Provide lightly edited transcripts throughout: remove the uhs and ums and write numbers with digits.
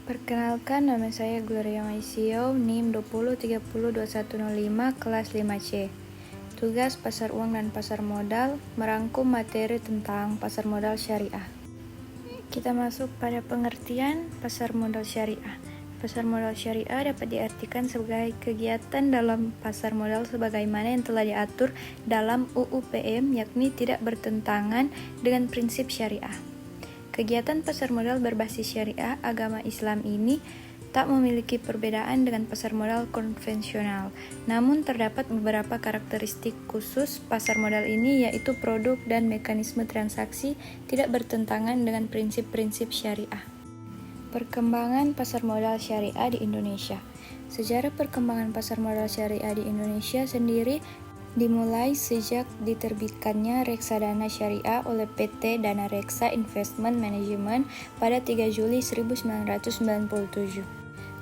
Perkenalkan, nama saya Gloria Maisio, NIM 20302105, kelas 5C. Tugas pasar uang dan pasar modal, merangkum materi tentang pasar modal syariah. Kita masuk pada pengertian pasar modal syariah. Pasar modal syariah dapat diartikan sebagai kegiatan dalam pasar modal sebagaimana yang telah diatur dalam UU PM, yakni tidak bertentangan dengan prinsip syariah. Kegiatan pasar modal berbasis syariah agama Islam ini tak memiliki perbedaan dengan pasar modal konvensional. Namun terdapat beberapa karakteristik khusus pasar modal ini, yaitu produk dan mekanisme transaksi tidak bertentangan dengan prinsip-prinsip syariah. Perkembangan pasar modal syariah di Indonesia. Sejarah perkembangan pasar modal syariah di Indonesia sendiri dimulai sejak diterbitkannya reksadana syariah oleh PT Dana Reksa Investment Management pada 3 Juli 1997.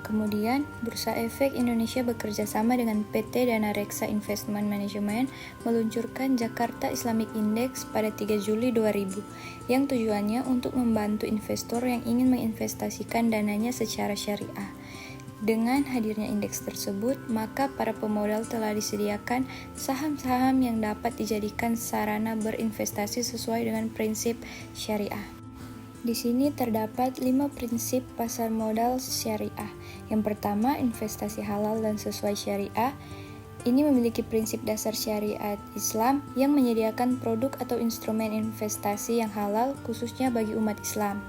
Kemudian, Bursa Efek Indonesia bekerja sama dengan PT Dana Reksa Investment Management meluncurkan Jakarta Islamic Index pada 3 Juli 2000, yang tujuannya untuk membantu investor yang ingin menginvestasikan dananya secara syariah. Dengan hadirnya indeks tersebut, maka para pemodal telah disediakan saham-saham yang dapat dijadikan sarana berinvestasi sesuai dengan prinsip syariah. Di sini terdapat 5 prinsip pasar modal syariah. Yang pertama, investasi halal dan sesuai syariah. Ini memiliki prinsip dasar syariat Islam yang menyediakan produk atau instrumen investasi yang halal khususnya bagi umat Islam.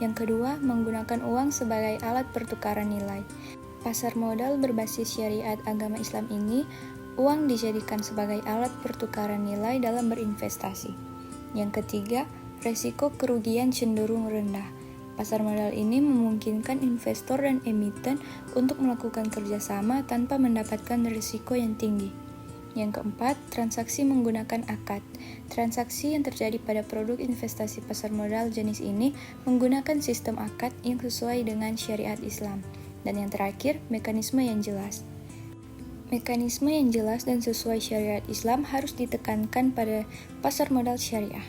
Yang kedua, menggunakan uang sebagai alat pertukaran nilai. Pasar modal berbasis syariat agama Islam ini, uang dijadikan sebagai alat pertukaran nilai dalam berinvestasi. Yang ketiga, resiko kerugian cenderung rendah. Pasar modal ini memungkinkan investor dan emiten untuk melakukan kerjasama tanpa mendapatkan risiko yang tinggi. Yang keempat, transaksi menggunakan akad. Transaksi yang terjadi pada produk investasi pasar modal jenis ini menggunakan sistem akad yang sesuai dengan syariat Islam. Dan yang terakhir, mekanisme yang jelas. Mekanisme yang jelas dan sesuai syariat Islam harus ditekankan pada pasar modal syariah.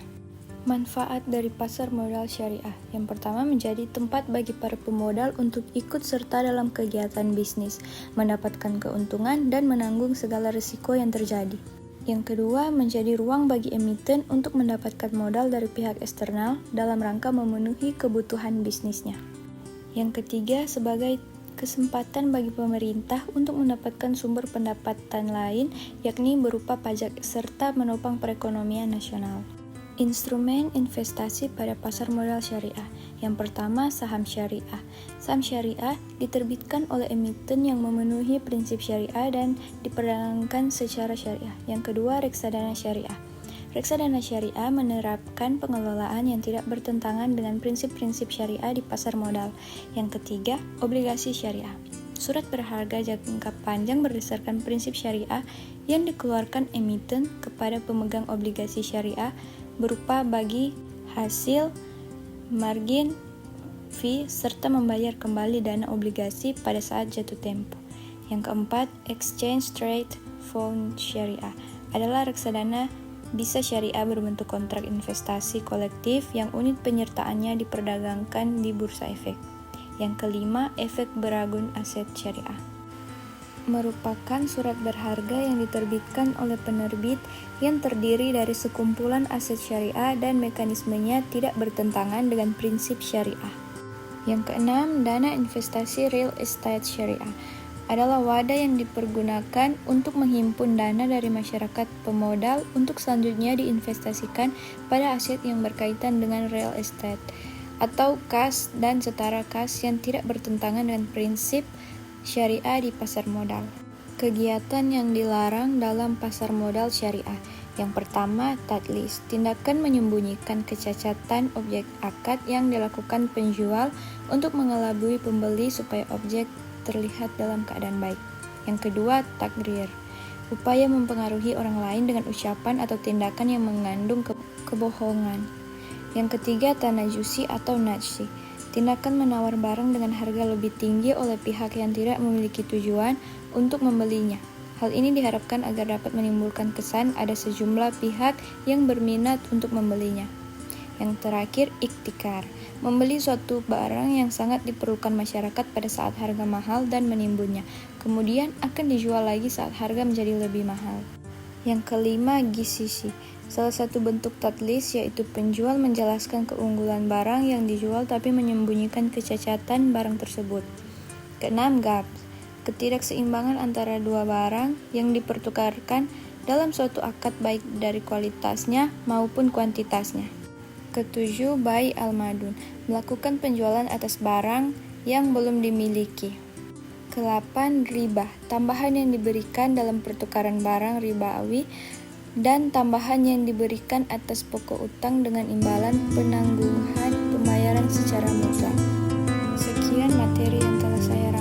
Manfaat dari pasar modal syariah. Yang pertama, menjadi tempat bagi para pemodal untuk ikut serta dalam kegiatan bisnis, mendapatkan keuntungan dan menanggung segala risiko yang terjadi. Yang kedua, menjadi ruang bagi emiten untuk mendapatkan modal dari pihak eksternal dalam rangka memenuhi kebutuhan bisnisnya. Yang ketiga, sebagai kesempatan bagi pemerintah untuk mendapatkan sumber pendapatan lain, yakni berupa pajak serta menopang perekonomian nasional. Instrumen investasi pada pasar modal syariah. Yang pertama, saham syariah. Saham syariah diterbitkan oleh emiten yang memenuhi prinsip syariah dan diperdagangkan secara syariah. Yang kedua, reksadana syariah. Reksadana syariah menerapkan pengelolaan yang tidak bertentangan dengan prinsip-prinsip syariah di pasar modal. Yang ketiga, obligasi syariah. Surat berharga jangka panjang berdasarkan prinsip syariah yang dikeluarkan emiten kepada pemegang obligasi syariah berupa bagi hasil, margin, fee, serta membayar kembali dana obligasi pada saat jatuh tempo. Yang keempat, exchange trade fund syariah adalah reksadana bisa syariah berbentuk kontrak investasi kolektif yang unit penyertaannya diperdagangkan di bursa efek. Yang kelima, efek beragun aset syariah. Merupakan surat berharga yang diterbitkan oleh penerbit yang terdiri dari sekumpulan aset syariah dan mekanismenya tidak bertentangan dengan prinsip syariah. Yang keenam, dana investasi real estate syariah adalah wadah yang dipergunakan untuk menghimpun dana dari masyarakat pemodal untuk selanjutnya diinvestasikan pada aset yang berkaitan dengan real estate atau kas dan setara kas yang tidak bertentangan dengan prinsip syariah di pasar modal. Kegiatan yang dilarang dalam pasar modal syariah. Yang pertama, tadlis, tindakan menyembunyikan kecacatan objek akad yang dilakukan penjual untuk mengelabui pembeli supaya objek terlihat dalam keadaan baik. Yang kedua, takrir, upaya mempengaruhi orang lain dengan ucapan atau tindakan yang mengandung kebohongan. Yang ketiga, tanajusi atau najsi, tindakan menawar barang dengan harga lebih tinggi oleh pihak yang tidak memiliki tujuan untuk membelinya. Hal ini diharapkan agar dapat menimbulkan kesan ada sejumlah pihak yang berminat untuk membelinya. Yang terakhir, iktikar. Membeli suatu barang yang sangat diperlukan masyarakat pada saat harga mahal dan menimbunnya. Kemudian akan dijual lagi saat harga menjadi lebih mahal. Yang kelima, gisisi. Salah satu bentuk tadlis yaitu penjual menjelaskan keunggulan barang yang dijual tapi menyembunyikan kecacatan barang tersebut. Keenam, gaps. Ketidakseimbangan antara dua barang yang dipertukarkan dalam suatu akad baik dari kualitasnya maupun kuantitasnya. Ketujuh, bai al-madun. Melakukan penjualan atas barang yang belum dimiliki. Kelapan, riba. Tambahan yang diberikan dalam pertukaran barang ribawi dan tambahan yang diberikan atas pokok utang dengan imbalan penangguhan pembayaran secara mutlak. Sekian materi yang telah saya